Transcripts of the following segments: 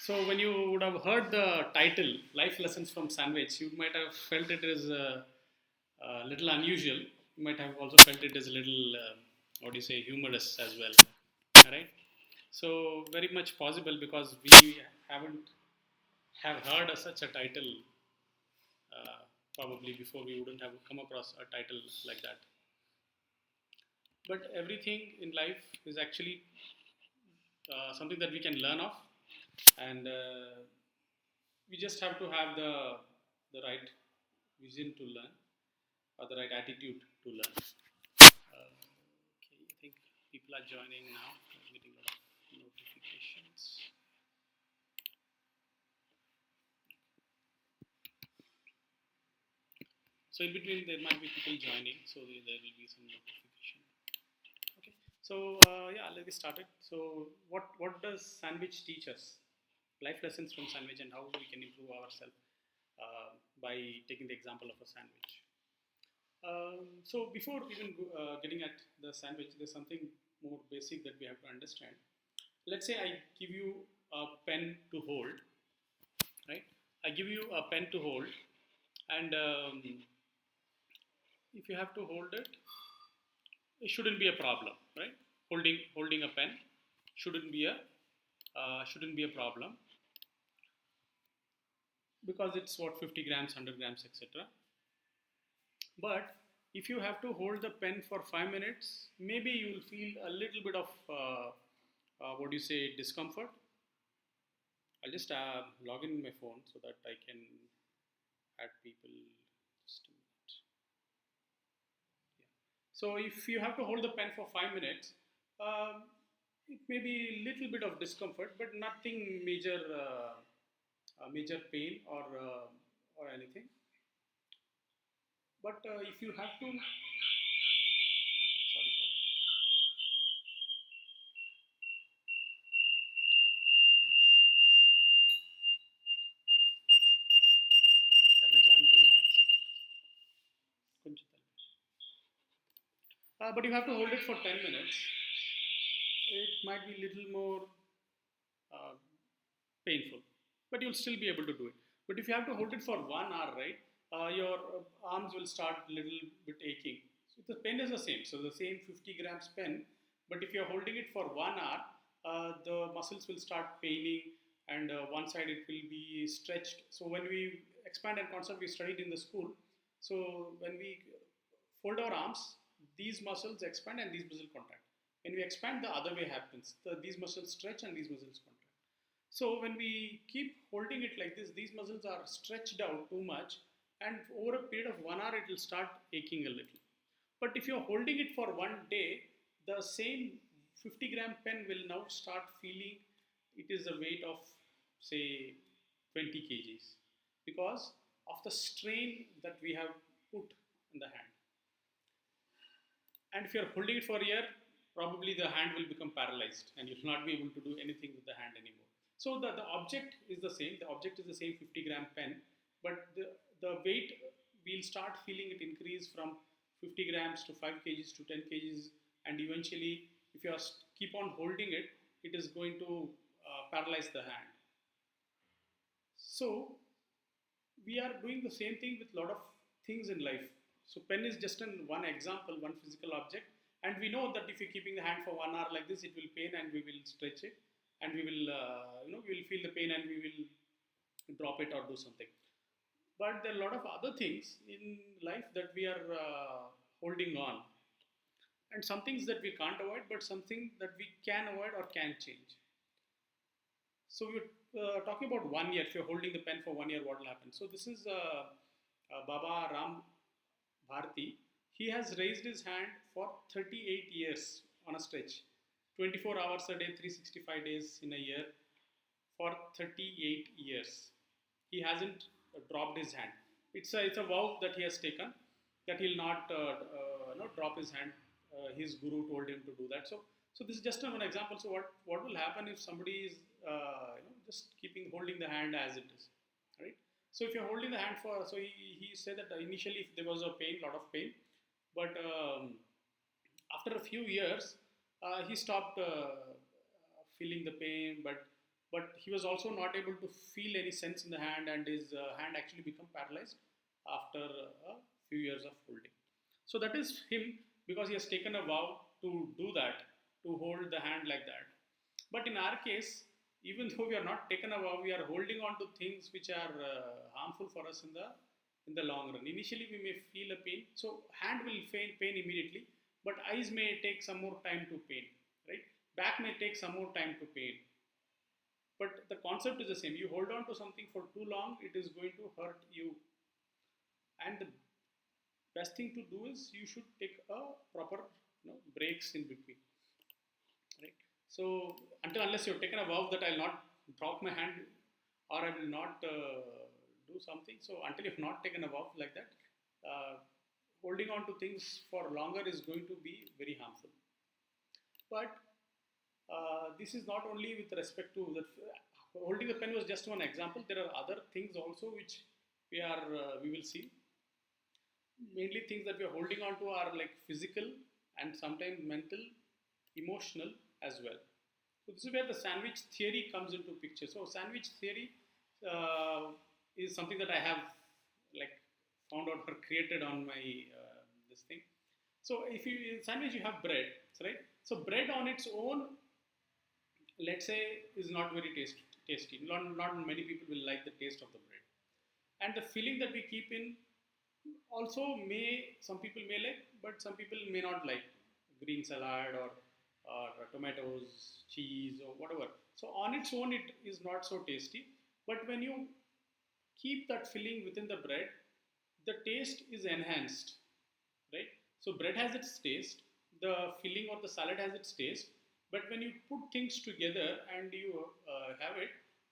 So when you would have heard the title "Life Lessons from Sandwich," you might have felt it is a little unusual. You might have also felt it is a little, what do you say, humorous as well. All right. So very much possible because we haven't have heard such a title probably before. We wouldn't have come across a title like that. But everything in life is actually something that we can learn of, and we just have to have the right vision to learn or the right attitude to learn. Okay, I think people are joining now. I'm getting a lot of notifications. So in between there might be people joining, so there will be some notification. Okay, so yeah, let's get started. So what does sandwich teach us? Life lessons from sandwich and how we can improve ourselves by taking the example of a sandwich. So before even getting at the sandwich, there's something more basic that we have to understand. Let's say I give you a pen to hold, right? I give you a pen to hold, and if you have to hold it, it shouldn't be a problem, right? Holding a pen shouldn't be a problem because it's what 50 grams, 100 grams, etc. But if you have to hold the pen for 5 minutes, maybe you will feel a little bit of what do you say, discomfort. I'll just log in my phone so that I can add people. Just a minute. Yeah. So if you have to hold the pen for 5 minutes, it may be a little bit of discomfort, but nothing major, major pain or anything. But if you have to, sorry, sorry. ಯಾರನ್ನ join பண்ணா accept. கொஞ்சம் தள்ளி. But you have to hold it for 10 minutes. It might be a little more uh, painful, but you'll still be able to do it. But if you have to hold it for 1 hour, right, your arms will start a little bit aching. So the pen is the same. So the same 50 grams pen, but if you're holding it for 1 hour, the muscles will start paining, and one side it will be stretched. So when we expand and concept we studied in the school, so when we fold our arms, these muscles expand and these muscles contract. When we expand, the other way happens. These muscles stretch and these muscles contract. So when we keep holding it like this, these muscles are stretched out too much, and over a period of 1 hour, it will start aching a little. But if you're holding it for 1 day, the same 50-gram pen will now start feeling it is a weight of, say, 20 kgs because of the strain that we have put in the hand. And if you're holding it for a year, probably the hand will become paralyzed and you'll not be able to do anything with the hand anymore. So the object is the same. The object is the same 50-gram pen, but the weight, we'll start feeling it increase from 50 grams to 5 kgs to 10 kgs, and eventually, if you keep on holding it, it is going to paralyze the hand. So we are doing the same thing with a lot of things in life. So pen is just one example, one physical object, and we know that if you're keeping the hand for 1 hour like this, it will pain, and we will stretch it, and we will, we will feel the pain, and we will drop it or do something. But there are a lot of other things in life that we are holding on, and some things that we can't avoid, but something that we can avoid or can change. So we're talking about 1 year. If you're holding the pen for 1 year, what will happen? So this is Baba Ram Bharti. He has raised his hand for 38 years on a stretch, 24 hours a day, 365 days in a year, for 38 years. He hasn't dropped his hand. It's a vow that he has taken that he'll not drop his hand. His guru told him to do that. So this is just one example. So what will happen if somebody is just keeping holding the hand as it is, right? So if you're holding the hand for, so he said that initially there was a pain, lot of pain, but after a few years he stopped feeling the pain, but but he was also not able to feel any sense in the hand, and his hand actually become paralyzed after a few years of holding. So that is him, because he has taken a vow to do that, to hold the hand like that. But in our case, even though we are not taken a vow, we are holding on to things which are harmful for us in the long run. Initially, we may feel a pain, so hand will feel pain immediately, but eyes may take some more time to pain, right? Back may take some more time to pain, but the concept is the same. You hold on to something for too long, it is going to hurt you. And the best thing to do is you should take a proper, breaks in between, right? So until unless you've taken a vow that I'll not drop my hand, or I will not do something, so until you've not taken a vow like that, uh, holding on to things for longer is going to be very harmful. But this is not only with respect to that. Holding the pen was just one example. There are other things also which we will see. Mainly things that we are holding on to are like physical and sometimes mental, emotional as well. So this is where the sandwich theory comes into picture. So sandwich theory is something that I have like found out or created on my this thing. So if you in sandwich you have bread, right? So bread on its own, let's say, is not very tasty. Not many people will like the taste of the bread, and the filling that we keep in also may some people may like, but some people may not like green salad or tomatoes, cheese or whatever. So on its own, it is not so tasty. But when you keep that filling within the bread, the taste is enhanced, right? So bread has its taste, the filling or the salad has its taste, but when you put things together and you have it,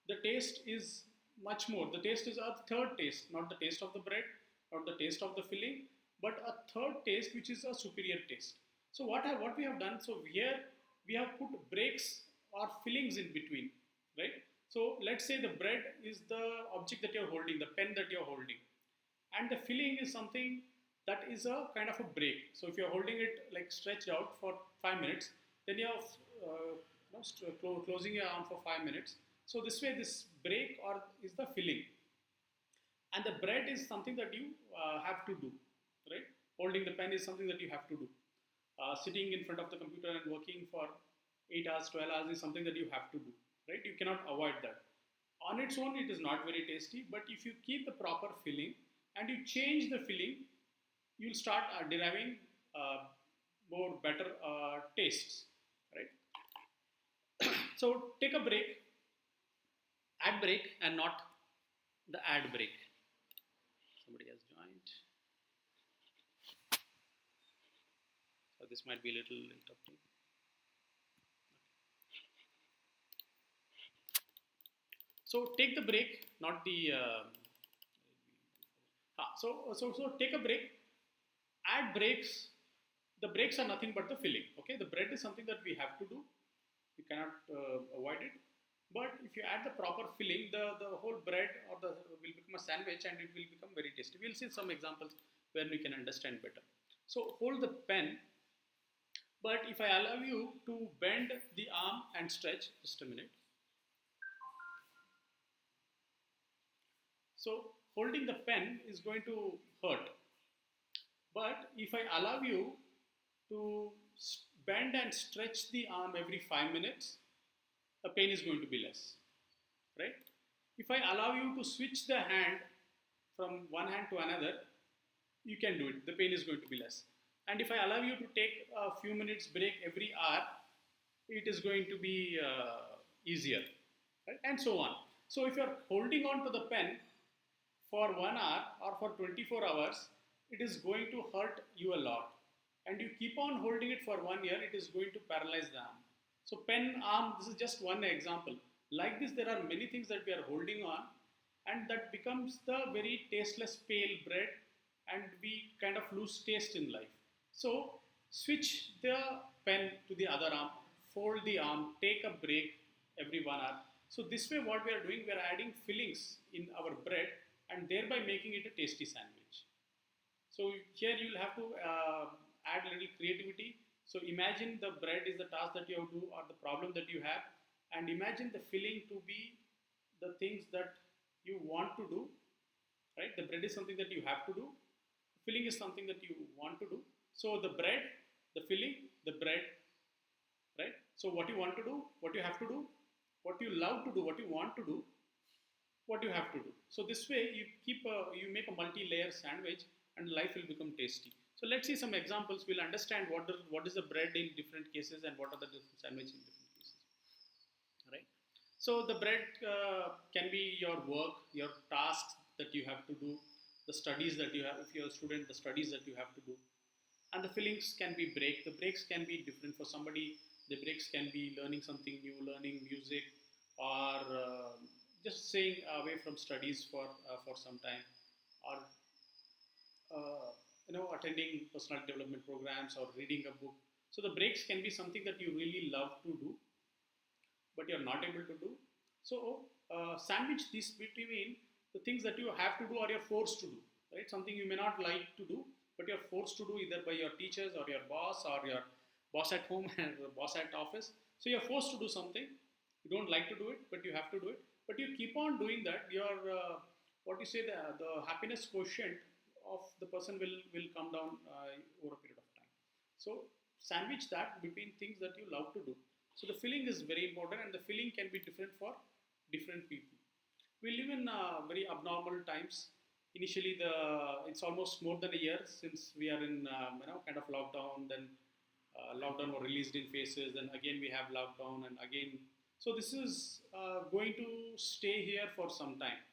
the taste is much more. The taste is a third taste, not the taste of the bread, not the taste of the filling, but a third taste which is a superior taste. So what we have done? So here we have put breaks or fillings in between, right? So let's say the bread is the object that you're holding, the pen that you're holding, and the filling is something that is a kind of a break. So if you're holding it like stretched out for 5 minutes, then you're closing your arm for 5 minutes. So this way, this break or is the filling, and the bread is something that you have to do, right? Holding the pen is something that you have to do. Sitting in front of the computer and working for 8 hours, 12 hours is something that you have to do, right? You cannot avoid that. On its own, it is not very tasty, but if you keep the proper filling and you change the filling, you'll start deriving more better tastes, right? So take a break, ad break, and not the ad break. Somebody has joined. So this might be a little interrupting. So take the break, not the. So take a break. Add breaks. The breaks are nothing but the filling. Okay, the bread is something that we have to do. We cannot avoid it. But if you add the proper filling, the whole bread or the will become a sandwich and it will become very tasty. We'll see some examples where we can understand better. So hold the pen, but if I allow you to bend the arm and stretch, just a minute. So holding the pen is going to hurt. But if I allow you to bend and stretch the arm every 5 minutes, the pain is going to be less, right? If I allow you to switch the hand from one hand to another, you can do it. The pain is going to be less. And if I allow you to take a few minutes break every hour, it is going to be easier, right? And so on. So if you're holding on to the pen for 1 hour or for 24 hours, it is going to hurt you a lot. And you keep on holding it for 1 year, it is going to paralyze the arm. So pen, arm, this is just one example. Like this, there are many things that we are holding on, and that becomes the very tasteless pale bread, and we kind of lose taste in life. So switch the pen to the other arm, fold the arm, take a break every 1 hour. So this way what we are doing, we are adding fillings in our bread and thereby making it a tasty sandwich. So here you will have to add a little creativity. So imagine the bread is the task that you have to do or the problem that you have. and imagine the filling to be the things that you want to do, right? The bread is something that you have to do. Filling is something that you want to do. So the bread, the filling, the bread, right? So what you want to do, what you have to do, what you love to do, what you want to do, what you have to do. So this way you make a multi-layer sandwich and life will become tasty. So let's see some examples. We'll understand what is the bread in different cases and what are the different sandwich in different cases, right? So the bread can be your work, your tasks that you have to do, the studies that you have. If you're a student, the studies that you have to do, and the fillings can be break. The breaks can be different for somebody. The breaks can be learning something new, learning music, or just staying away from studies for some time, or attending personal development programs or reading a book. So the breaks can be something that you really love to do, but you're not able to do. So sandwich this between the things that you have to do or you're forced to do, right? Something you may not like to do, but you're forced to do either by your teachers or your boss at home and the boss at office. So you're forced to do something. You don't like to do it, but you have to do it. But you keep on doing that. Your what you say the happiness quotient of the person will come down over a period of time. So sandwich that between things that you love to do. So the filling is very important, and the filling can be different for different people. We live in very abnormal times. Initially, it's almost more than a year since we are in kind of lockdown. Then lockdown were released in phases. Then again we have lockdown, and again. So this is going to stay here for some time.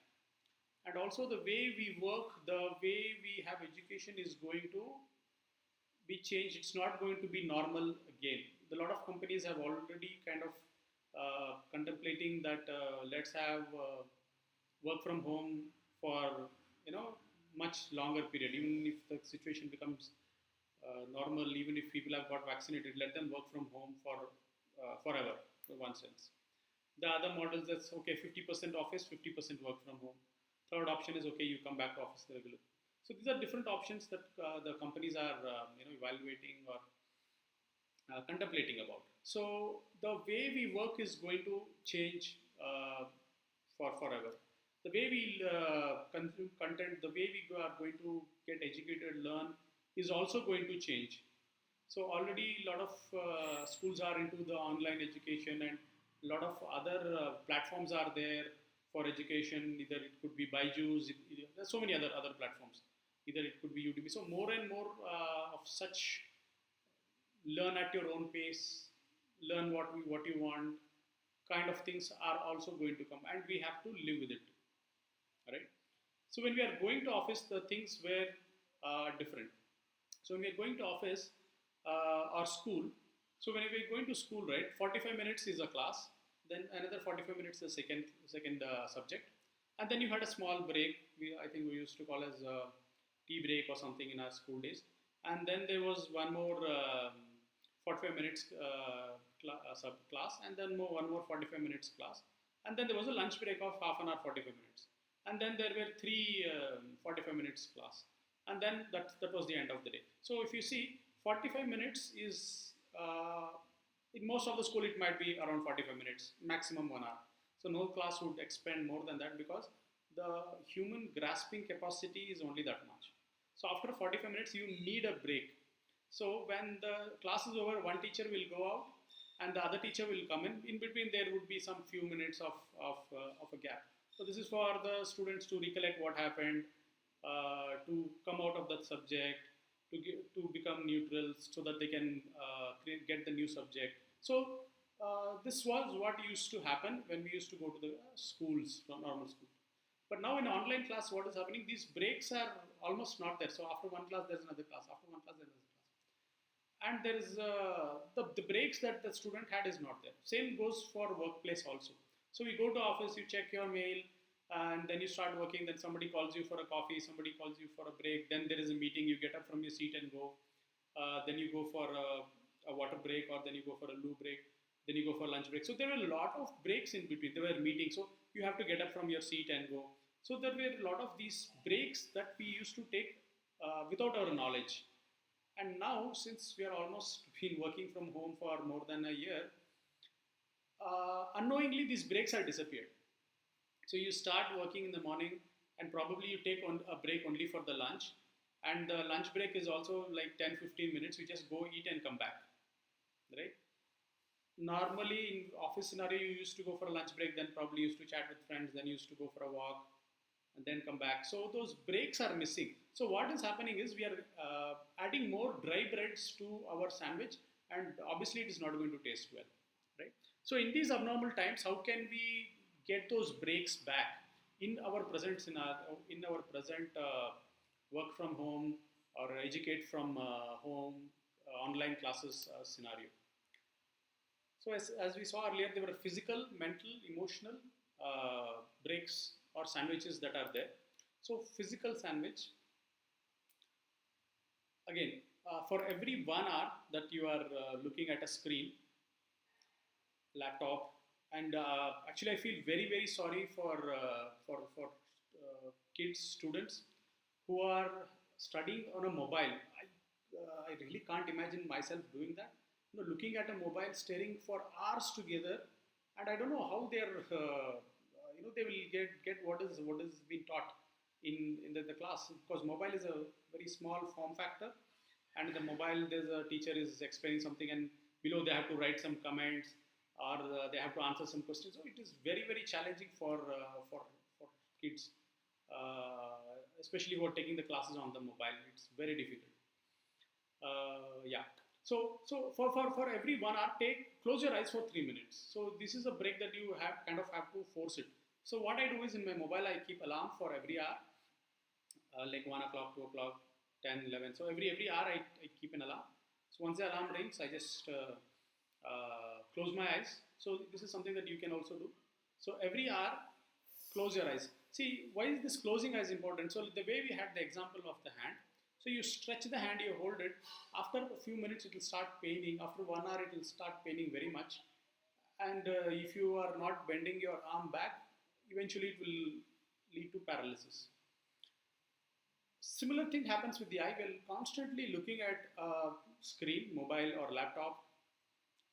And also the way we work, the way we have education is going to be changed. It's not going to be normal again. A lot of companies have already kind of contemplating that let's have work from home for much longer period. Even if the situation becomes normal, even if people have got vaccinated, let them work from home for forever, in one sense. The other models, that's okay, 50% office, 50% work from home. Third option is okay, you come back to office regularly. So these are different options that the companies are evaluating or contemplating about. So the way we work is going to change for forever. The way we consume content, the way we are going to get educated, learn, is also going to change. So already a lot of schools are into the online education, and a lot of other platforms are there for education. Either it could be Byju's, there's so many other platforms. Either it could be Udemy. So more and more of such learn at your own pace, learn what you want, kind of things are also going to come, and we have to live with it, right? So when we are going to office, the things were different. So when we are going to office or school, so when we are going to school, right, 45 minutes is a class, then another 45 minutes is the second subject, and then you had a small break. I think we used to call as tea break or something in our school days, and then there was one more 45 minutes sub class, and then one more 45 minutes class, and then there was a lunch break of half an hour, 45 minutes, and then there were three 45 minutes class, and then that was the end of the day. So if you see, 45 minutes is in most of the school it might be around 45 minutes, maximum 1 hour. So no class would expend more than that, because the human grasping capacity is only that much. So after 45 minutes you need a break. So when the class is over, one teacher will go out and the other teacher will come in. In between there would be some few minutes of a gap. So this is for the students to recollect what happened, to come out of that subject, to become neutral so that they can get the new subject. So this was what used to happen when we used to go to the schools, normal schools. But now in online class, what is happening? These breaks are almost not there. So after one class, there's another class. After one class, there's another class. And there is the breaks that the student had is not there. Same goes for workplace also. So you go to office, you check your mail, and then you start working. Then somebody calls you for a coffee, somebody calls you for a break. Then there is a meeting. You get up from your seat and go. Then you go for a water break, or then you go for a loo break. Then you go for lunch break. So there were a lot of breaks in between. There were meetings. So you have to get up from your seat and go. So there were a lot of these breaks that we used to take without our knowledge. And now, since we are almost been working from home for more than a year, unknowingly these breaks are disappeared. So you start working in the morning and probably you take on a break only for the lunch. And the lunch break is also like 10-15 minutes. You just go eat and come back, right? Normally in office scenario, you used to go for a lunch break, then probably used to chat with friends, then used to go for a walk and then come back. So those breaks are missing. So what is happening is we are adding more dry breads to our sandwich, and obviously it is not going to taste well, right? So in these abnormal times, how can we get those breaks back in our present scenario, in our present work from home or educate from home online classes scenario? So as we saw earlier, there were physical, mental, emotional breaks or sandwiches that are there. So physical sandwich, again, for every 1 hour that you are looking at a screen, laptop, and actually I feel very very sorry for kids, students who are studying on a mobile. I really can't imagine myself doing that. You know, looking at a mobile, staring for hours together, and I don't know how they're they will get what is being taught in the class, because mobile is a very small form factor, and the mobile there's a teacher is explaining something and below they have to write some comments, or they have to answer some questions. So it is very very challenging for kids, especially who are taking the classes on the mobile. It's very difficult. Yeah. So for every 1 hour, close your eyes for 3 minutes. So this is a break that you have to force it. So what I do is in my mobile I keep alarm for every hour, like 1 o'clock, 2 o'clock, 10, 11. So every hour I keep an alarm. So once the alarm rings, I just close my eyes. So this is something that you can also do. So every hour, close your eyes. See, why is this closing eyes important? So the way we had the example of the hand. So you stretch the hand, you hold it. After a few minutes, it will start paining. After 1 hour, it will start paining very much. And if you are not bending your arm back, eventually it will lead to paralysis. Similar thing happens with the eye. While constantly looking at a screen, mobile or laptop,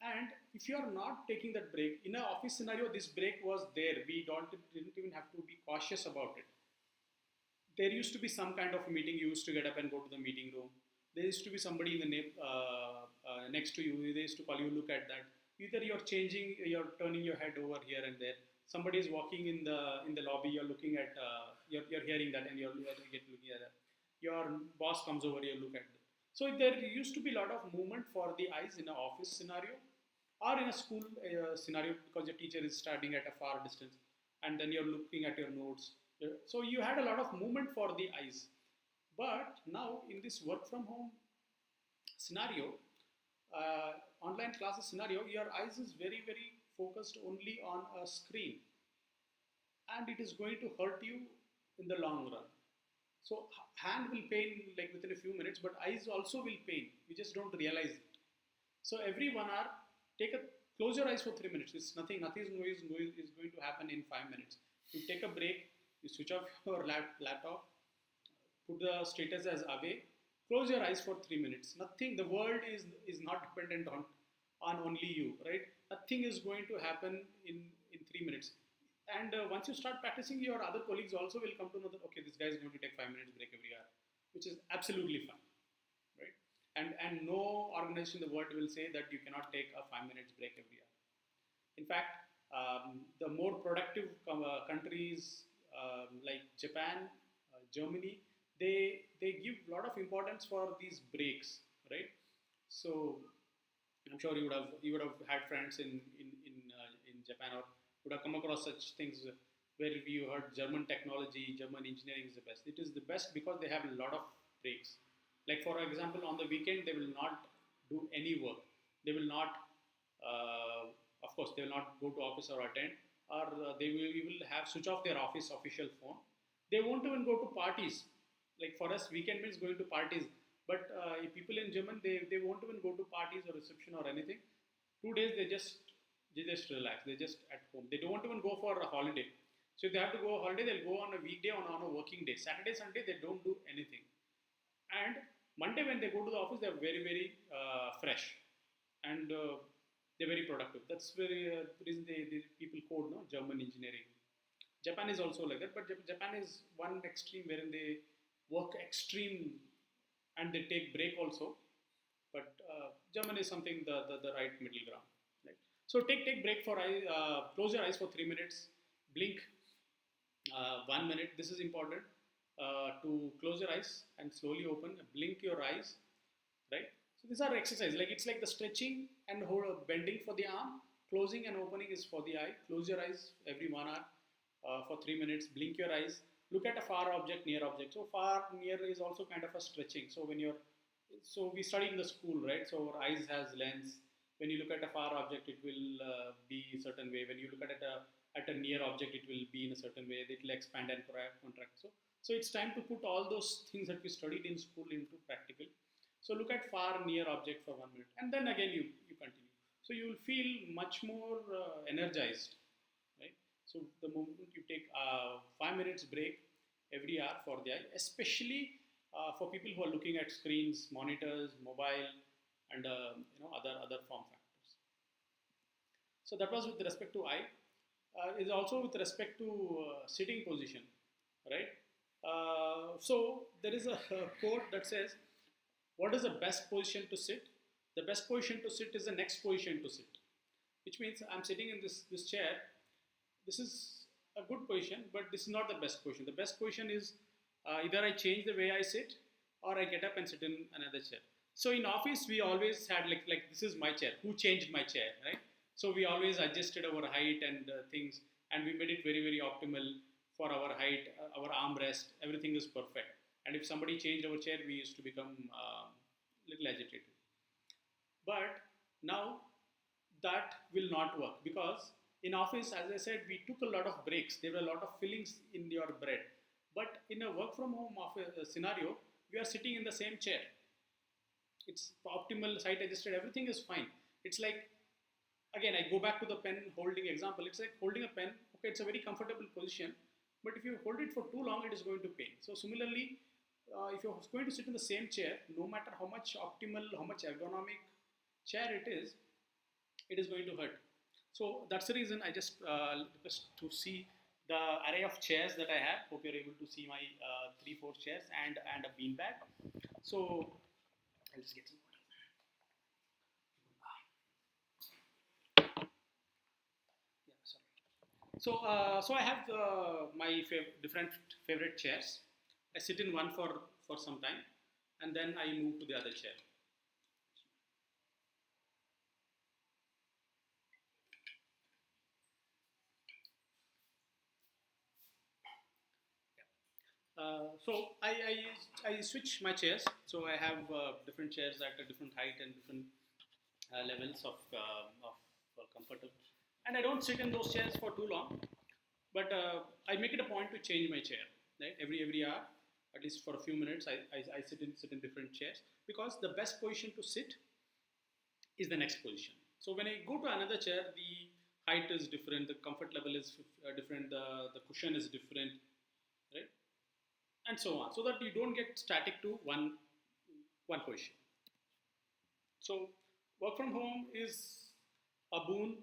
and if you are not taking that break, in an office scenario, this break was there. We didn't even have to be cautious about it. There used to be some kind of a meeting. You used to get up and go to the meeting room. There used to be somebody in the next to you. They used to call you, look at that. Either you're turning your head over here and there. Somebody is walking in the lobby. You're looking at, you're hearing that, and you're looking at that. Your boss comes over. You look at that. So there used to be a lot of movement for the eyes in an office scenario, or in a school scenario, because your teacher is studying at a far distance, and then you're looking at your notes. So you had a lot of movement for the eyes. But now in this work from home scenario, online classes scenario, your eyes is very very focused only on a screen, and it is going to hurt you in the long run. So hand will pain like within a few minutes, but eyes also will pain. You just don't realize it. So every 1 hour, take a close your eyes for 3 minutes. It's nothing. Nothing is going to happen in 5 minutes. You take a break. You switch off your laptop. Put the status as away. Close your eyes for 3 minutes. Nothing. The world is not dependent on only you, right? Nothing is going to happen in 3 minutes. And once you start practicing, your other colleagues also will come to know that okay, this guy is going to take 5 minutes break every hour, which is absolutely fine, right? And no organization in the world will say that you cannot take a 5 minutes break every hour. In fact, the more productive countries like Japan, Germany, they give a lot of importance for these breaks, right? So I'm sure you would have had friends in Japan, or would have come across such things where you heard German technology, German engineering is the best. It is the best because they have a lot of breaks. Like for example, on the weekend they will not do any work. They will not, of course, they will not go to office or attend, or they will have switch off their office official phone. They won't even go to parties. Like for us, weekend means going to parties. But people in German, they won't even go to parties or reception or anything. 2 days they just relax. They just at home. They don't even go for a holiday. So if they have to go on a holiday, they'll go on a weekday on a working day. Saturday, Sunday, they don't do anything. And Monday when they go to the office, they're very very fresh. And They're very productive. That's very the reason they people code, no, German engineering. Japan is also like that, but Japan is one extreme wherein they work extreme and they take break also. But German is something the right middle ground. Right? So take break for close your eyes for 3 minutes, blink 1 minute. This is important to close your eyes and slowly open, blink your eyes, right? So these are exercises. Like it's like the stretching and bending for the arm, closing and opening is for the eye. Close your eyes every 1 hour for 3 minutes. Blink your eyes. Look at a far object, near object. So far, near is also kind of a stretching. So when you're, so we study in the school, right? So our eyes has lens. When you look at a far object, it will be a certain way. When you look at a near object, it will be in a certain way. It will expand and contract. So it's time to put all those things that we studied in school into practical. So look at far near object for 1 minute, and then again you continue. So you will feel much more energized, right? So the moment you take 5 minutes break every hour for the eye, especially for people who are looking at screens, monitors, mobile, and other form factors. So that was with respect to eye. Is also with respect to sitting position, right? So there is a quote that says, "What is the best position to sit? The best position to sit is the next position to sit." Which means I'm sitting in this chair. This is a good position, but this is not the best position. The best position is either I change the way I sit, or I get up and sit in another chair. So in office, we always had like this is my chair. Who changed my chair, right? So we always adjusted our height and things, and we made it very optimal for our height, our armrest. Everything is perfect. And if somebody changed our chair, we used to become little agitated. But now that will not work because in office, as I said, we took a lot of breaks. There were a lot of fillings in your bread. But in a work from home scenario, we are sitting in the same chair. It's optimal, site adjusted, everything is fine. It's like, again, I go back to the pen holding example. It's like holding a pen. Okay, it's a very comfortable position, but if you hold it for too long, it is going to pain. So similarly, if you're going to sit in the same chair, no matter how much optimal, how much ergonomic chair it is going to hurt. So that's the reason I just to see the array of chairs that I have. Hope you're able to see my 3-4 chairs and a beanbag. So I'll just get some water. Yeah, sorry. So I have my different favorite chairs. I sit in one for some time, and then I move to the other chair. So I switch my chairs. So I have different chairs at a different height and different levels of comfort. And I don't sit in those chairs for too long, but I make it a point to change my chair. Right, every hour, at least for a few minutes, I sit in different chairs because the best position to sit is the next position. So when I go to another chair, the height is different, the comfort level is different, the cushion is different, right? And so on, so that you don't get static to one position. So work from home is a boon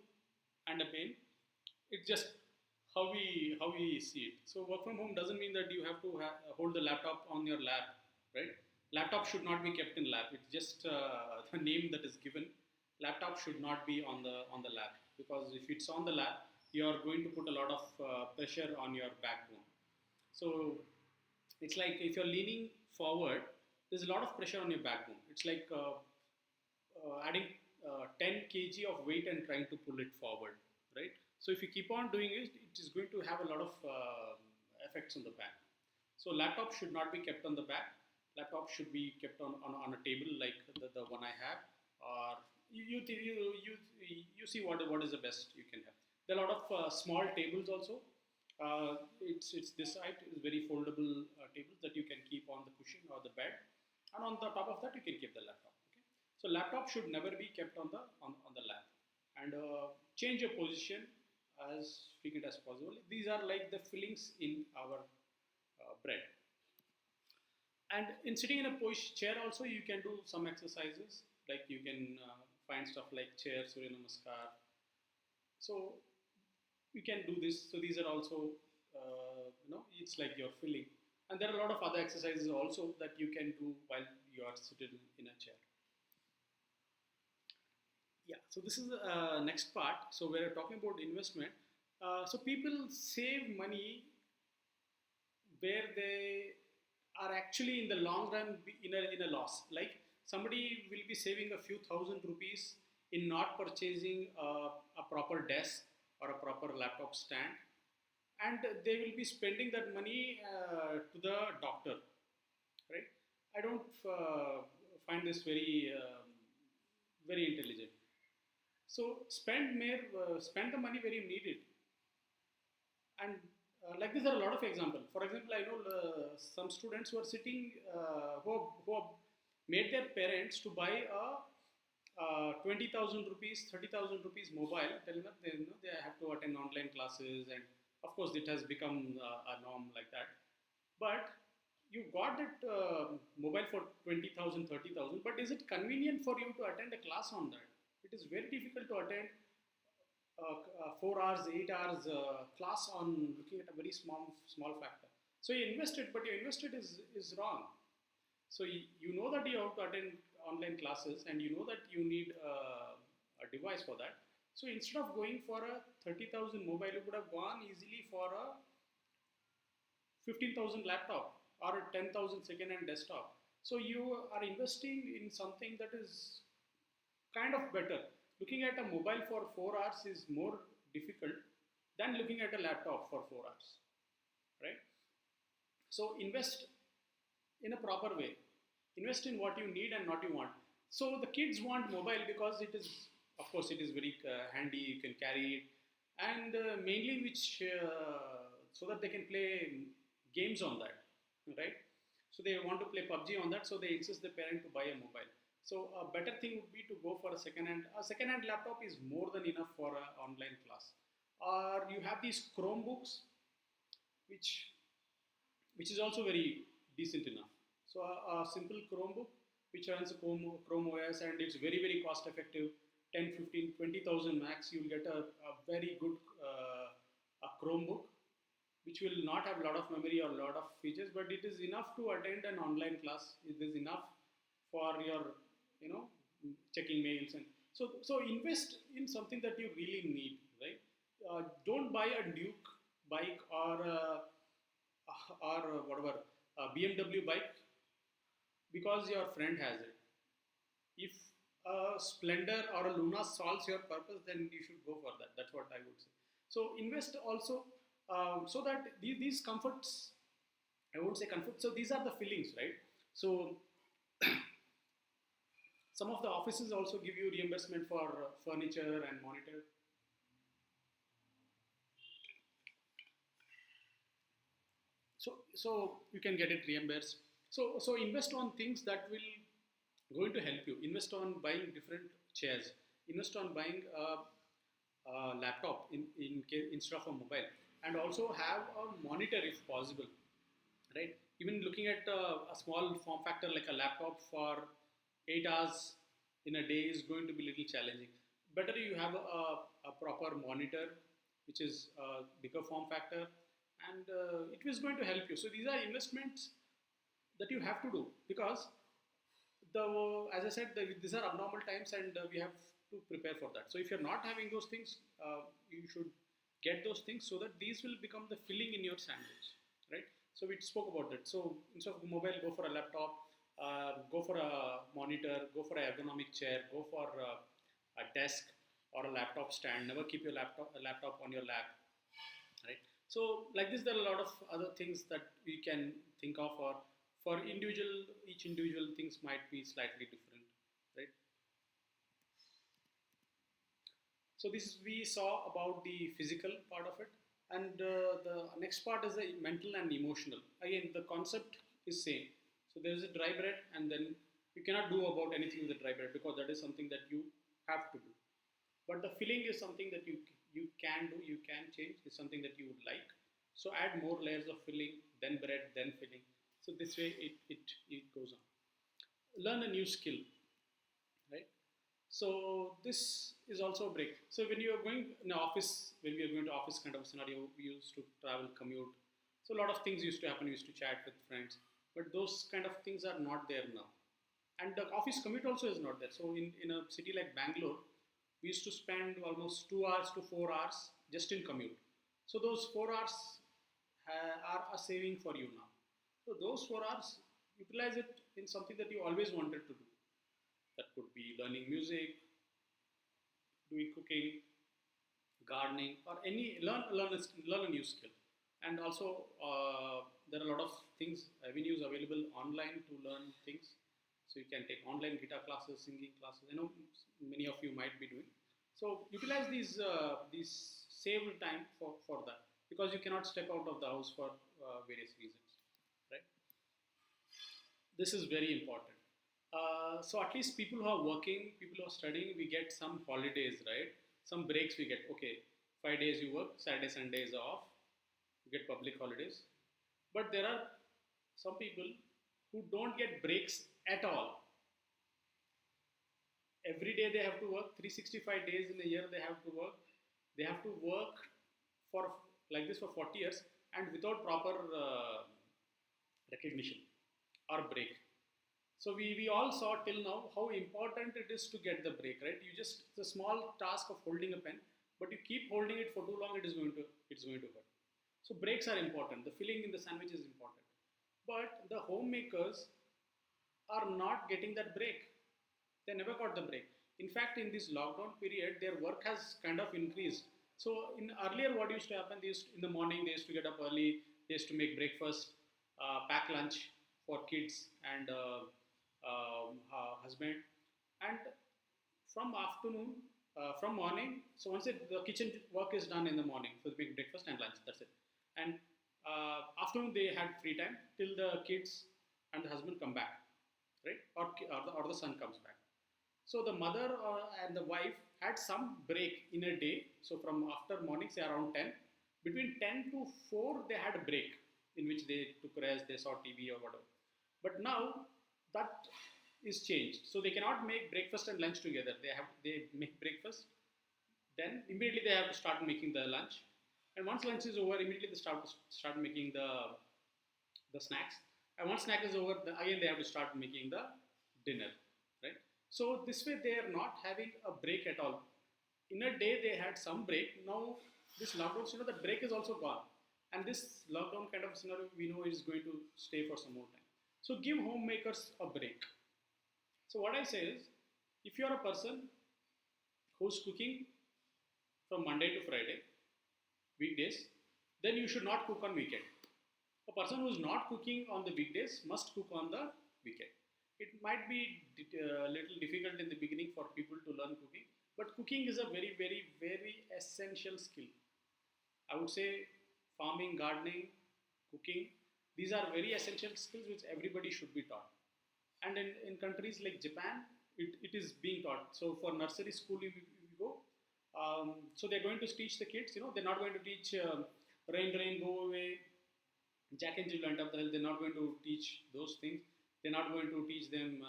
and a pain. It's just how we see it. So work from home doesn't mean that you have to hold the laptop on your lap, right? Laptop should not be kept in lap. It's just the name that is given. Laptop should not be on the lap because if it's on the lap, you are going to put a lot of pressure on your backbone. So it's like if you're leaning forward, there's a lot of pressure on your backbone. It's like adding 10 kg of weight and trying to pull it forward, right? So if you keep on doing it, it is going to have a lot of effects on the back. So laptop should not be kept on the back. Laptop should be kept on a table like the one I have, or you see what is the best you can have. There are a lot of small tables also. It's this height is very foldable tables that you can keep on the cushion or the bed, and on the top of that you can keep the laptop. Okay, so laptop should never be kept on the lap, and change your position as frequent as possible. These are like the fillings in our bread. And in sitting in a push chair also, you can do some exercises like you can find stuff like chair, Surya Namaskar. So you can do this. So these are also, it's like you're filling. And there are a lot of other exercises also that you can do while you are sitting in a chair. Yeah, so this is the next part. So we're talking about investment. So people save money where they are actually in the long run in a loss. Like somebody will be saving a few thousand rupees in not purchasing a proper desk or a proper laptop stand, and they will be spending that money to the doctor, right? I don't find this very intelligent. So spend the money where you need it, and like this, there are a lot of examples. For example, I know some students who are sitting, who have made their parents to buy a 20,000 rupees, 30,000 rupees mobile, telling them they have to attend online classes, and of course, it has become a norm like that. But you got that mobile for 20,000, 30,000, but is it convenient for you to attend a class on that? It is very difficult to attend 4 hours, 8 hours class on looking at a very small factor. So you invested, but your invested is wrong. So you know that you have to attend online classes, and you know that you need a device for that. So instead of going for a 30,000 mobile, you could have gone easily for a 15,000 laptop or a 10,000 second-hand desktop. So you are investing in something that is kind of better. Looking at a mobile for 4 hours is more difficult than looking at a laptop for 4 hours, right? So invest in a proper way. Invest in what you need and not you want. So the kids want mobile because it is, of course, it is very handy. You can carry it, and mainly which so that they can play games on that, right? So they want to play PUBG on that, so they insist the parent to buy a mobile. So a better thing would be to go for a second hand. A second hand laptop is more than enough for an online class. Or you have these Chromebooks, which which is also very decent enough. So a simple Chromebook which runs Chrome OS, and it's very cost effective. 10, 15, 20,000 max, you'll get a very good a Chromebook which will not have a lot of memory or a lot of features, but it is enough to attend an online class. It is enough for your, you know, checking mails, and so invest in something that you really need, right? Don't buy a Duke bike or whatever a BMW bike because your friend has it. If a Splendor or a Luna solves your purpose, then you should go for that. That's what I would say. So invest also, so that these comforts, I won't say comfort. So these are the feelings, right? So some of the offices also give you reimbursement for furniture and monitor. So you can get it reimbursed. So invest on things that will going to help you. Invest on buying different chairs. Invest on buying a laptop instead of a mobile, and also have a monitor if possible, right? Even looking at a small form factor like a laptop for 8 hours in a day is going to be a little challenging. Better you have a proper monitor, which is a bigger form factor, and it is going to help you. So these are investments that you have to do, because the as I said, these are abnormal times, and we have to prepare for that. So if you're not having those things, you should get those things so that these will become the filling in your sandwich, right? So we spoke about that. So instead of mobile, go for a laptop, go for a monitor, go for an ergonomic chair, go for a desk or a laptop stand. Never keep your laptop on your lap, right? So like this, there are a lot of other things that we can think of, or for each individual things might be slightly different, right? So this we saw about the physical part of it, and the next part is the mental and emotional. Again, the concept is same. So there is a dry bread, and then you cannot do about anything with the dry bread because that is something that you have to do. But the filling is something that you can do, you can change. It's something that you would like. So add more layers of filling, then bread, then filling. So this way it goes on. Learn a new skill, right? So this is also a break. So when you are going in office, when we are going to office kind of scenario, we used to travel, commute. So a lot of things used to happen. We used to chat with friends, but those kind of things are not there now. And the office commute also is not there. So in a city like Bangalore, we used to spend almost 2 hours to 4 hours just in commute. So those 4 hours are a saving for you now. So those 4 hours, utilize it in something that you always wanted to do. That could be learning music, doing cooking, gardening, or any learn a new skill. And also, there are a lot of things avenues available online to learn things. So you can take online guitar classes, singing classes. I know many of you might be doing. So utilize these saved time for that, because you cannot step out of the house for various reasons, right? This is very important. So at least people who are working, people who are studying, we get some holidays, right? Some breaks we get. Okay, 5 days you work, Saturday, Sunday is off. You get public holidays. But there are some people who don't get breaks at all. Every day they have to work, 365 days in a year they have to work. They have to work for like this for 40 years and without proper recognition or break. So we all saw till now how important it is to get the break, right? You just it's a small task of holding a pen, but you keep holding it for too long, it's going to hurt. So breaks are important. The filling in the sandwich is important. But the homemakers are not getting that break. They never got the break. In fact, in this lockdown period, their work has kind of increased. So in earlier, what used to happen? In the morning they used to get up early. They used to make breakfast, pack lunch for kids and husband, and from afternoon, from morning. So once the kitchen work is done in the morning, so they make breakfast and lunch. That's it. And afternoon they had free time till the kids and the husband come back, right? Or the son comes back. So the mother and the wife had some break in a day. So from after morning, say around 10, between 10 to 4, they had a break in which they took rest, they saw TV or whatever. But now that is changed. So they cannot make breakfast and lunch together. They make breakfast, then immediately they have to start making the lunch. And once lunch is over, immediately they start making the snacks. And once snack is over, again they have to start making the dinner, right? So this way they are not having a break at all. In a day they had some break. Now this lockdown scenario, the break is also gone, and this lockdown kind of scenario we know is going to stay for some more time. So give homemakers a break. So what I say is, if you are a person who's cooking from Monday to Friday, weekdays, then you should not cook on weekend. A person who is not cooking on the weekdays must cook on the weekend. It might be a little difficult in the beginning for people to learn cooking, but cooking is a very, very, very essential skill. I would say farming, gardening, cooking, these are very essential skills which everybody should be taught. And in countries like Japan, it is being taught. So for nursery school, if you go, so they're going to teach the kids, they're not going to teach rain, rain, go away, Jack and Jill went up the hill. They're not going to teach those things. They're not going to teach them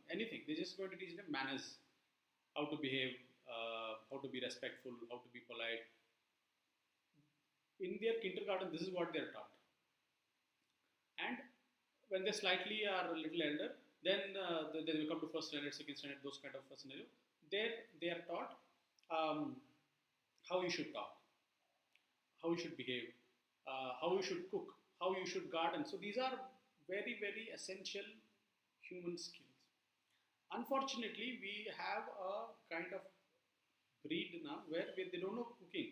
anything. They're just going to teach them manners, how to behave, how to be respectful, how to be polite. In their kindergarten, this is what they're taught. And when they slightly are a little elder, then they come to first standard, second standard, those kind of scenario. There they are taught how you should talk, how you should behave, how you should cook, how you should garden. So these are very, very essential human skills. Unfortunately, we have a kind of breed now where they don't know cooking.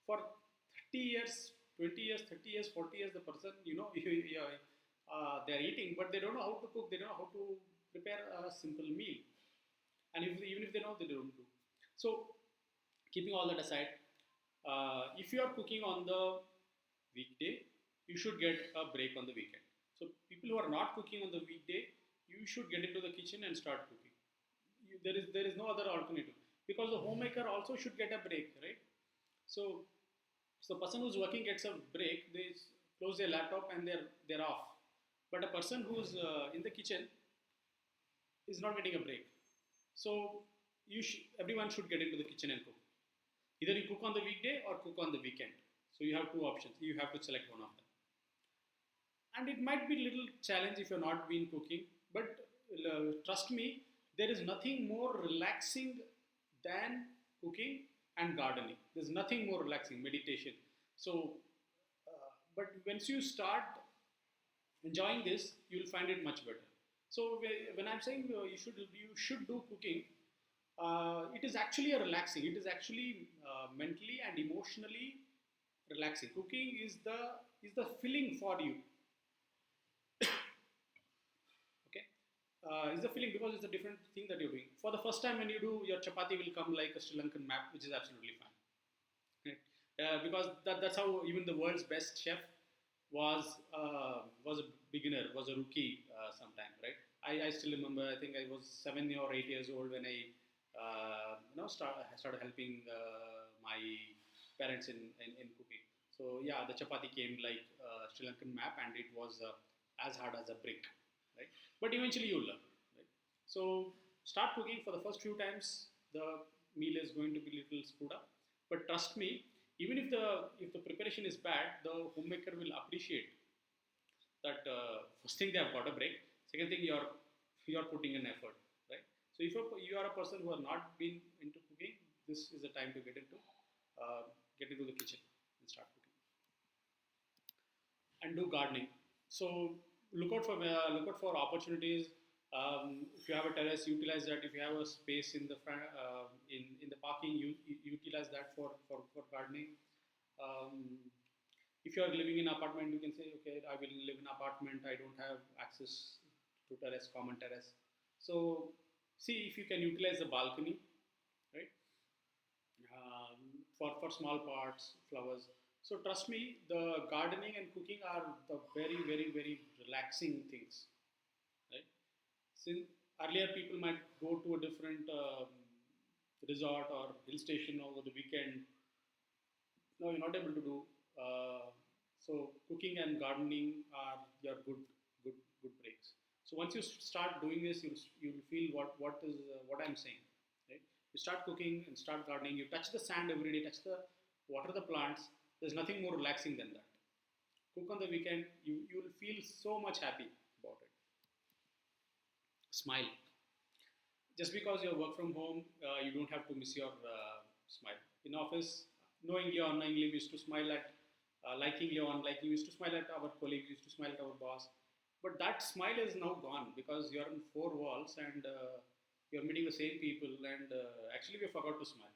For 30 years, 20 years, 30 years, 40 years, the person, they're eating, but they don't know how to cook, they don't know how to prepare a simple meal. And even if they know, they don't do. So, keeping all that aside, if you are cooking on the weekday, you should get a break on the weekend. So people who are not cooking on the weekday, you should get into the kitchen and start cooking. There is no other alternative, because the homemaker also should get a break, right? So the person who's working gets a break. They close their laptop and they're off. But a person who's in the kitchen is not getting a break. So everyone should get into the kitchen and cook. Either you cook on the weekday or cook on the weekend. So you have two options. You have to select one of them. And it might be a little challenge if you're not been cooking, but trust me, there is nothing more relaxing than cooking and gardening. There's nothing more relaxing, meditation. So, but once you start enjoying this, you'll find it much better. So when I'm saying you should do cooking, it is actually a relaxing. It is actually mentally and emotionally relaxing. Cooking is the feeling for you. Okay, is the feeling because it's a different thing that you're doing. For the first time when you do, your chapati will come like a Sri Lankan map, which is absolutely fine. Right? Because that's how even the world's best chef was a beginner, was a rookie sometime, right? I still remember. I think I was 7 or 8 years old when I started helping my parents in cooking. So yeah, the chapati came like Sri Lankan map, and it was as hard as a brick, right? But eventually you learn, right? So start cooking. For the first few times, the meal is going to be little screwed up, but trust me, even if the preparation is bad, the homemaker will appreciate that. First thing, they have got a break. Second thing, you're putting in effort, right? So if you are a person who has not been into cooking, this is the time to get into the kitchen and start cooking and do gardening. So look out for opportunities. If you have a terrace, utilize that. If you have a space in the front, in the parking, you utilize that for gardening. Um, if you are living in an apartment, you can say, okay, I will live in an apartment. I don't have access to terrace, common terrace. So see if you can utilize the balcony, right? For small parts, flowers. So trust me, the gardening and cooking are the very, very, very relaxing things, right? Since earlier people might go to a different resort or hill station over the weekend. No, you're not able to do. So cooking and gardening are your good breaks. So once you start doing this, you'll feel what I'm saying, right? You start cooking and start gardening. You touch the sand every day, touch the water the plants. There's nothing more relaxing than that. Cook on the weekend, you will feel so much happy about it. Smile. Just because you work from home, you don't have to miss your smile. In office, knowingly or unknowingly, we used to smile at, likingly or unlikingly, we used to smile at our colleagues, we used to smile at our boss. But that smile is now gone because you're in four walls and you're meeting the same people, and actually, we forgot to smile.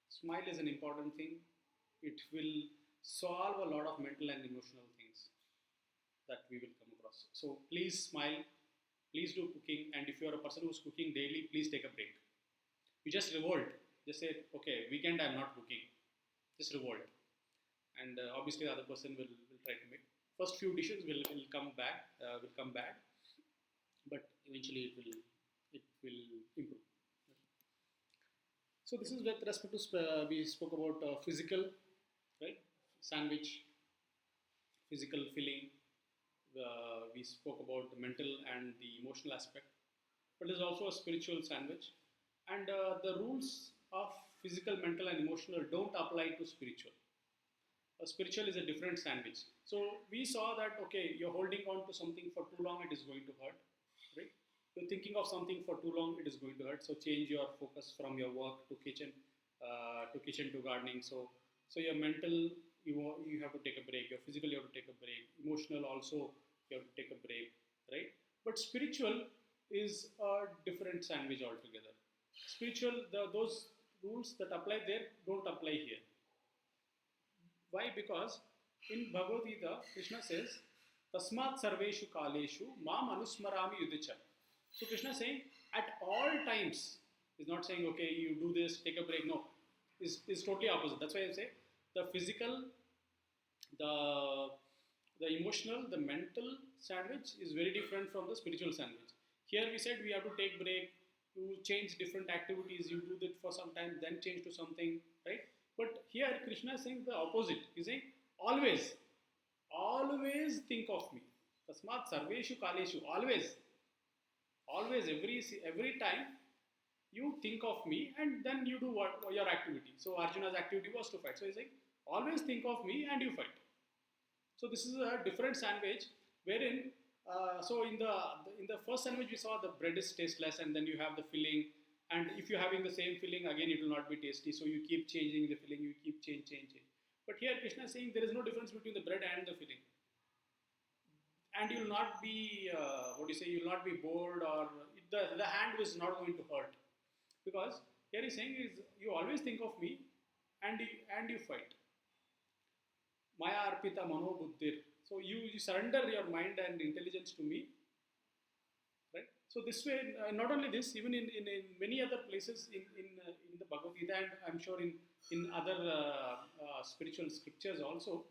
Smile is an important thing. It will solve a lot of mental and emotional things that we will come across. So please smile, please do cooking, and if you are a person who's cooking daily, please take a break. You just revolt. Just say, okay, weekend I'm not cooking. Just revolt, and obviously the other person will try to make. First few dishes will come back, will come bad, but eventually it will improve. So this is with respect to we spoke about physical, right? Sandwich, physical feeling. We spoke about the mental and the emotional aspect, but there's also a spiritual sandwich, and the rules of physical, mental, and emotional don't apply to spiritual. Spiritual is a different sandwich. So we saw that okay, you're holding on to something for too long, it is going to hurt, right? You're thinking of something for too long, it is going to hurt. So change your focus from your work to gardening. So your mental, you have to take a break. Your physical, you have to take a break. Emotional also, you have to take a break, right? But spiritual is a different sandwich altogether. Spiritual, those rules that apply there don't apply here. Why? Because in Bhagavad Gita, Krishna says, Tasmat Sarveshu Kaleshu Mam Anusmarami Yudicha. So Krishna is saying, at all times, he's not saying, okay, you do this, take a break. No, is totally opposite. That's why I say the physical, the the emotional, the mental sandwich is very different from the spiritual sandwich. Here we said we have to take break, you change different activities, you do that for some time, then change to something, right? But here Krishna is saying the opposite. He's saying always, always think of me. Tasmat sarveshu kaleshu, always, always, every time, you think of me and then you do what your activity. So Arjuna's activity was to fight. So he's saying, always think of me and you fight. So this is a different sandwich wherein so in the first sandwich we saw the bread is tasteless and then you have the filling, and if you're having the same filling again it will not be tasty, so you keep changing the filling, you keep change. But here Krishna is saying there is no difference between the bread and the filling, and you'll not be what do you say, you'll not be bored, or the hand was not going to hurt, because here he's saying is you always think of me and you fight. Maya arpita mano buddhir. So you surrender your mind and intelligence to me, right? So this way, not only this, even in many other places in the Bhagavad Gita, and I'm sure in other spiritual scriptures also,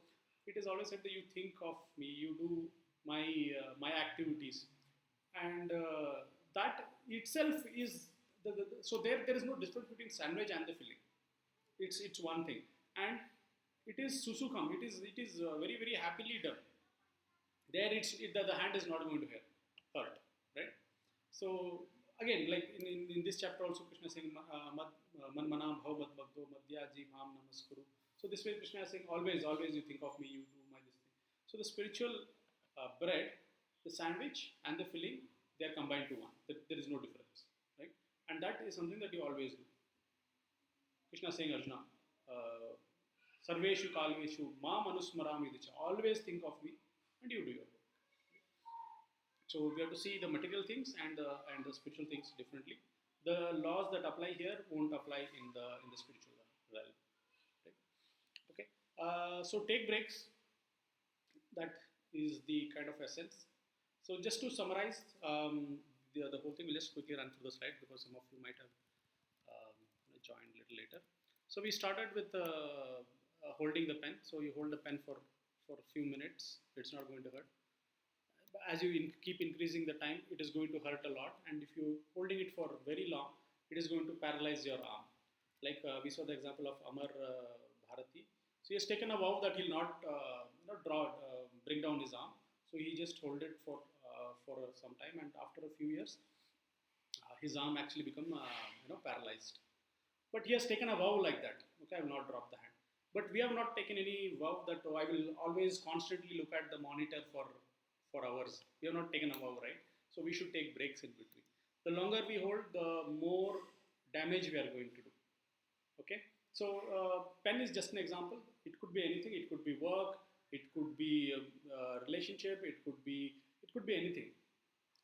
it is always said that you think of me, you do my activities, and that itself is so there is no difference between sandwich and the filling. It's one thing, and it is susukam. It is very very happily done. There the hand is not going to hurt, right? So again, like in this chapter also, Krishna is saying man manam bhav mad bhagdo madhyaji mam namaskuru. So this way Krishna is saying always you think of me, you do my this thing. So the spiritual bread, the sandwich and the filling, they are combined to one. There is no difference, right? And that is something that you always do. Krishna is saying, Arjuna, sarveshu kalveshu mam anusmarami dicha. Always think of me and you do your work. So we have to see the material things and the spiritual things differently. The laws that apply here won't apply in the spiritual realm. Right? Okay. So take breaks. That is the kind of essence. So just to summarize the whole thing, we'll just quickly run through the slide because some of you might have joined a little later. So we started with holding the pen. So you hold the pen for a few minutes. It's not going to hurt. As you keep increasing the time, it is going to hurt a lot. And if you're holding it for very long, it is going to paralyze your arm. Like we saw the example of Amar Bharati. So he has taken a vow that he'll not bring down his arm. So he just hold it for some time, and after a few years, his arm actually become paralyzed. But he has taken a vow like that. Okay, I will not drop the hand. But we have not taken any vow that I will always constantly look at the monitor for hours. We have not taken a vow, right? So we should take breaks in between. The longer we hold, the more damage we are going to do. Okay. So pen is just an example. It could be anything. It could be work. It could be a relationship. It could be anything.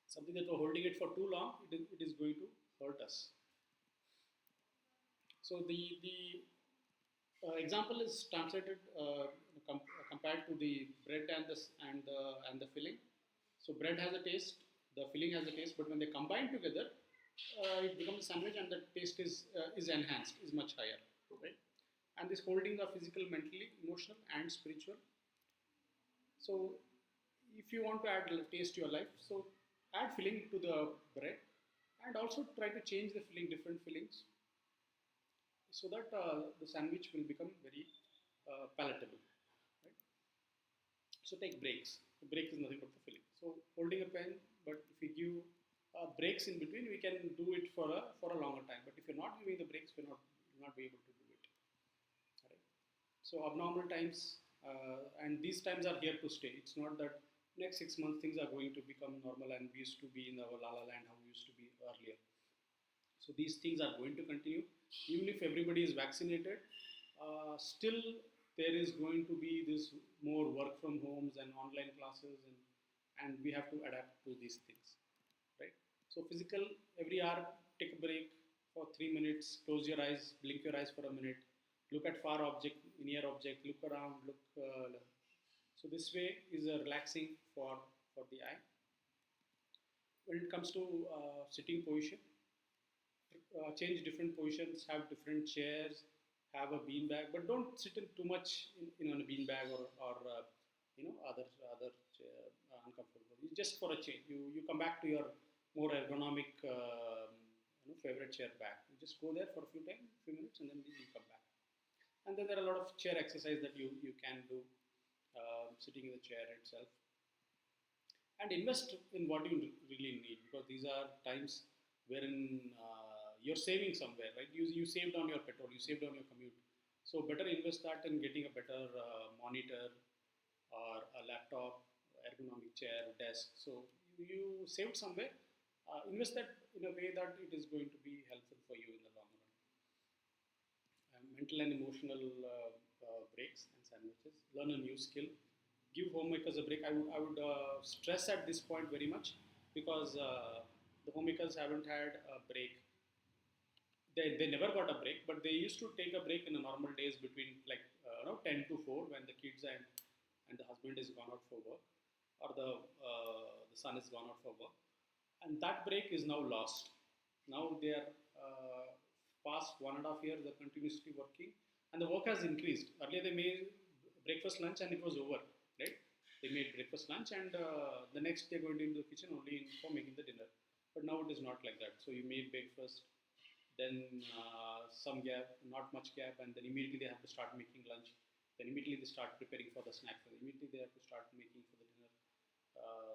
Something that we're holding it for too long, it is going to hurt us. So the example is translated compared to the bread and the filling. So bread has a taste, the filling has a taste, but when they combine together, it becomes a sandwich, and the taste is enhanced, is much higher, right? And this holding the physical, mentally, emotional, and spiritual. So if you want to add taste to your life, so add filling to the bread, and also try to change the filling, different fillings, so that the sandwich will become very palatable, right? So take breaks. The break is nothing but the filling. So holding a pen, but if we give breaks in between, we can do it for a longer time. But if you're not giving the breaks, we'll not be able to do it. Right? So abnormal times, and these times are here to stay. It's not that next 6 months things are going to become normal and we used to be in our la la land how we used to be earlier. So these things are going to continue. Even if everybody is vaccinated, still there is going to be this more work from homes and online classes, and we have to adapt to these things, right? So physical, every hour, take a break for 3 minutes, close your eyes, blink your eyes for a minute, look at far object, near object, look around, look. So this way is relaxing for the eye. When it comes to sitting position, change different positions, have different chairs, have a bean bag, but don't sit in too much in a bean bag or other uncomfortable. It's just for a change. You come back to your more ergonomic favorite chair back. You just go there for a few minutes, and then you come back. And then there are a lot of chair exercise that you can do sitting in the chair itself. And invest in what you really need, because these are times wherein you're saving somewhere, right? You saved on your petrol, you saved on your commute. So better invest that in getting a better monitor or a laptop, ergonomic chair, desk. So you saved somewhere. Invest that in a way that it is going to be helpful for you in the long run. Mental and emotional breaks and sandwiches. Learn a new skill. Give homemakers a break. I would stress at this point very much because the homemakers haven't had a break. They never got a break, but they used to take a break in the normal days between like 10 to 4 when the kids and the husband is gone out for work or the son is gone out for work, and that break is now lost. Now they are past 1.5 years they're continuously working, and the work has increased. Earlier they made breakfast lunch and it was over, right? They made breakfast lunch and the next day going into the kitchen only for making the dinner. But now it is not like that. So you made breakfast, then some gap, not much gap, and then immediately they have to start making lunch. Then immediately they start preparing for the snack. Then immediately they have to start making for the dinner.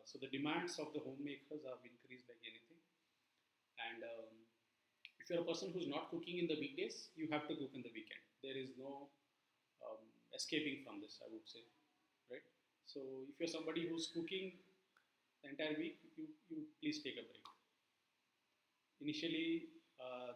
So the demands of the homemakers have increased like anything. And if you're a person who's not cooking in the weekdays, you have to cook in the weekend. There is no escaping from this, I would say, right? So if you're somebody who's cooking the entire week, you please take a break. Initially,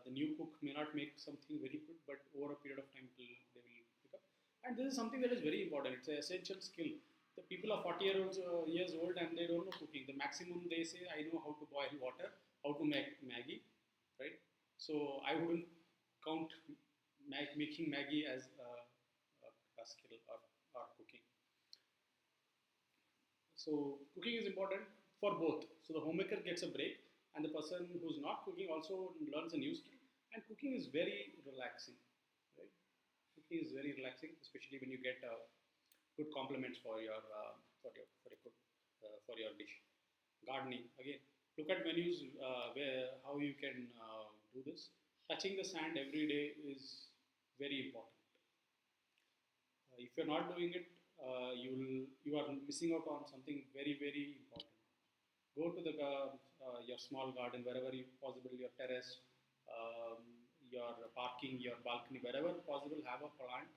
the new cook may not make something very good, but over a period of time, they will pick up. And this is something that is very important. It's an essential skill. The people are 40 years old and they don't know cooking. The maximum they say, I know how to boil water, how to make Maggie, right? So I wouldn't count making Maggie as a skill or cooking. So cooking is important for both. So the homemaker gets a break, and the person who's not cooking also learns a new skill. And cooking is very relaxing, right? Cooking is very relaxing, especially when you get good compliments for your dish. Gardening again. Look at menus where how you can do this. Touching the sand every day is very important. If you're not doing it, you are missing out on something very important. Go to the your small garden wherever you possible, your terrace, um, your parking, your balcony, wherever possible. Have a plant,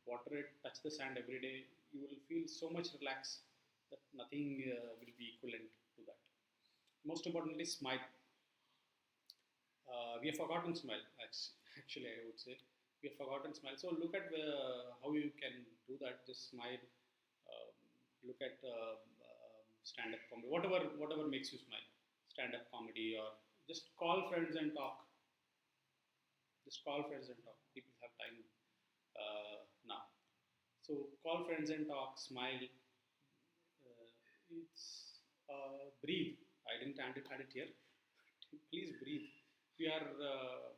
water it, touch the sand every day. You will feel so much relaxed that nothing will be equivalent to that. Most importantly, smile. We have forgotten smile. Actually, I would say we have forgotten smile. So look at how you can do that. Just smile. Um, Look at stand-up comedy, whatever makes you smile. Stand-up comedy, or just call friends and talk. Just call friends and talk. People have time now. So call friends and talk. Smile. It's breathe. I didn't add it here. Please breathe. We are uh,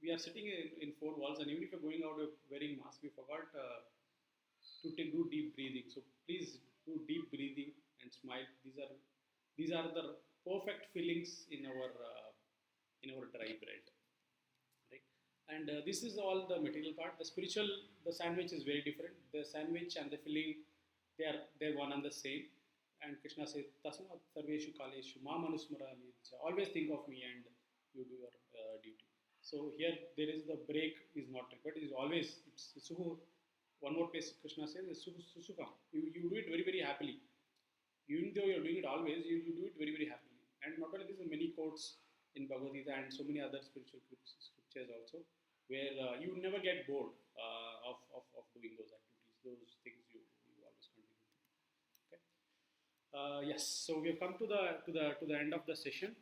we are sitting in four walls, and even if you're going out wearing mask, we forgot to do deep breathing. So please do deep breathing and smile. These are the perfect fillings in our dry bread, right? And this is all the material part. The spiritual, the sandwich is very different. The sandwich and the filling, they're one and the same. And Krishna says, Tasmat Sarveshu Kaleshu Ma Manusmarami. Always think of me and you do your duty. So here there is the break is not required. It is always it's suhu. One more place Krishna says is susukam. You do it very happily. Even though you're doing it always, you do it very happily. And not only this, many quotes in Bhagavad Gita and so many other spiritual scriptures also, where you never get bored of doing those activities, those things you always continue. Okay. Yes. So we have come to the end of the session.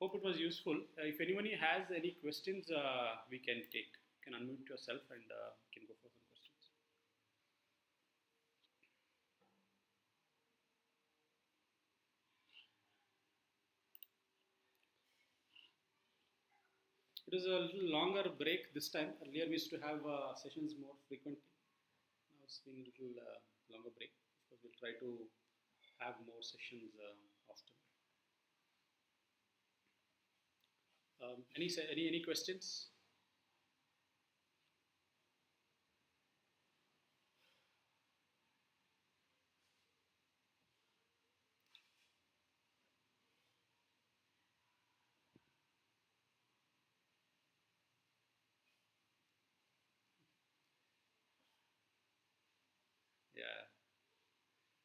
Hope it was useful. If anyone has any questions, we can take. You can unmute yourself and can go for some questions. It is a little longer break this time. Earlier we used to have sessions more frequently. Now it's been a little longer break because we'll try to have more sessions often. Any questions?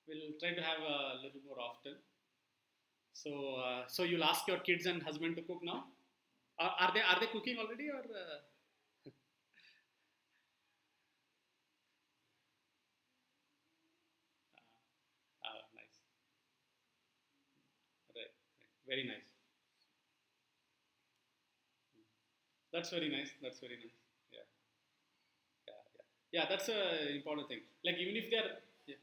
We'll try to have a little more often. So, so you'll ask your kids and husband to cook now? Are they cooking already or? Nice. Right, right. Very nice. That's very nice. That's very nice. Yeah, yeah, yeah. Yeah, that's a important thing. Like even if they're, yeah,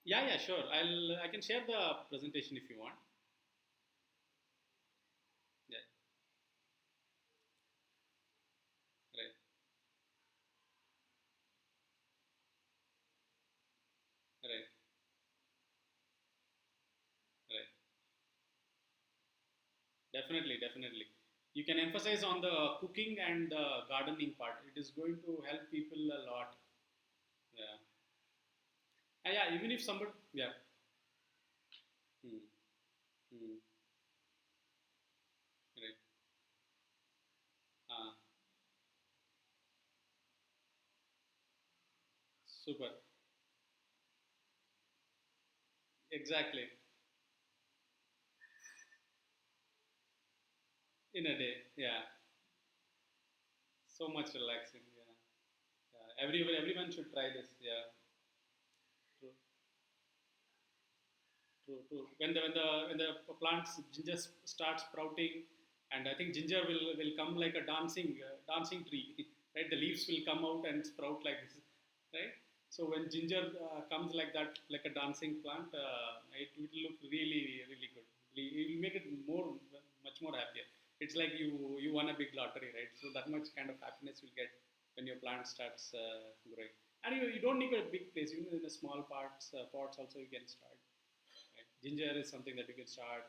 yeah, yeah, sure. I can share the presentation if you want. Yeah, right, right, right. Definitely, definitely. You can emphasize on the cooking and the gardening part. It is going to help people a lot. Yeah. Yeah, even if somebody, yeah. Hmm. Hmm. Right. Uh, Super. Exactly. In a day. Yeah. So much relaxing. Yeah. Yeah. Everyone should try this. Yeah. True. True. True. When the plants ginger starts sprouting, and I think ginger will come like a dancing tree, right? The leaves will come out and sprout like this, right? So when ginger comes like that, like a dancing plant, it will look really good. It will make it much more happier. It's like you won a big lottery, right? So that much kind of happiness you'll get when your plant starts growing. And you don't need a big place. Even in the small pots also you can start. Right? Ginger is something that you can start.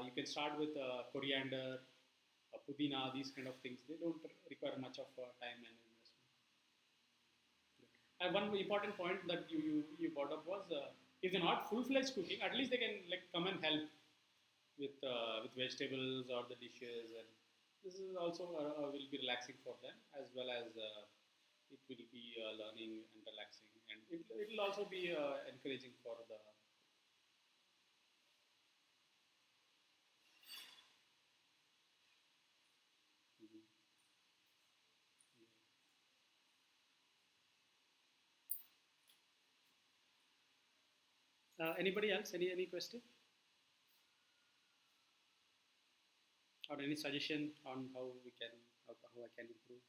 You can start with coriander, pudina, these kind of things. They don't require much of time and investment. And one important point that you brought up was if they're not full-fledged cooking, at least they can like come and help with vegetables or the dishes, and this is also will be relaxing for them as well as it will be learning and relaxing, and it will also be encouraging for the. Mhm. Anybody else? Any question or any suggestion on how we can how I can improve?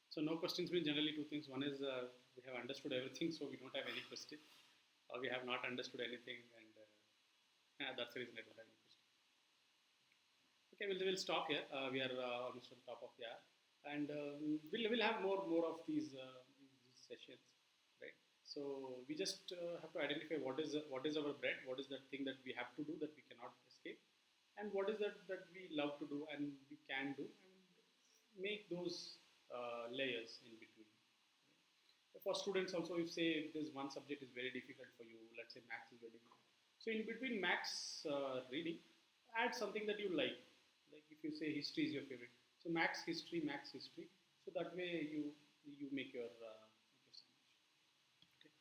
So no questions mean generally two things. One is we have understood everything, so we don't have any question, or we have not understood anything, and yeah, that's the reason I don't have any question. Okay, we'll stop here. We are almost on top of the hour, and we'll have more of these sessions, right? So we just have to identify what is our bread, what is that thing that we have to do that we cannot escape, and what is that we love to do and we can do, and make those layers in between. For students also, if say if this one subject is very difficult for you, let's say maths is very difficult, so in between maths reading, add something that you like if you say history is your favorite, so maths history, so that way you make your summation. Okay.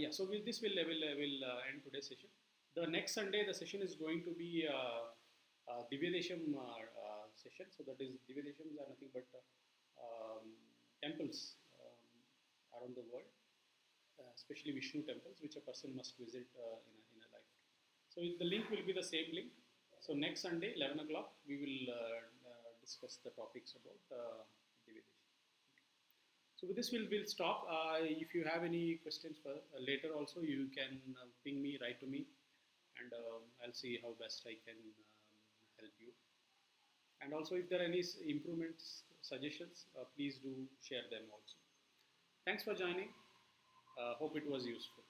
Yeah, so with this will end today's session. The next Sunday the session is going to be Divyadesham session. So that is Divyadeshams are nothing but temples around the world, especially Vishnu temples, which a person must visit in a lifetime. So the link will be the same link. So next Sunday, 11 o'clock, we will discuss the topics about Divyadesham. So with this, we'll stop. If you have any questions for later, also you can ping me, write to me, and I'll see how best I can help you. And also, if there are any improvements, suggestions, please do share them also. Thanks for joining. Hope it was useful.